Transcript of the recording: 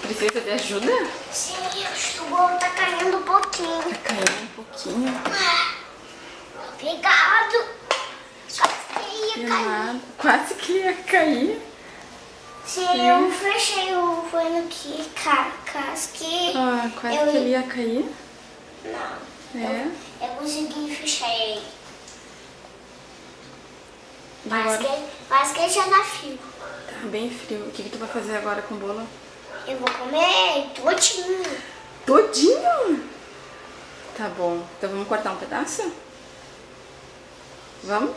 Precisa de ajuda? Sim, acho que o bolo tá caindo um pouquinho. Tá caindo um pouquinho. Obrigado. Quase que ia cair. Nada. Quase que ia cair. Se eu fechei o forno aqui, quase que... Ah, quase que ele ia cair. Não. É. Eu consegui fechar ele. E agora? Quase que ele já tá frio. Tá bem frio. O que tu vai fazer agora com o bolo? Eu vou comer todinho. Todinho? Tá bom. Então vamos cortar um pedaço? Vamos?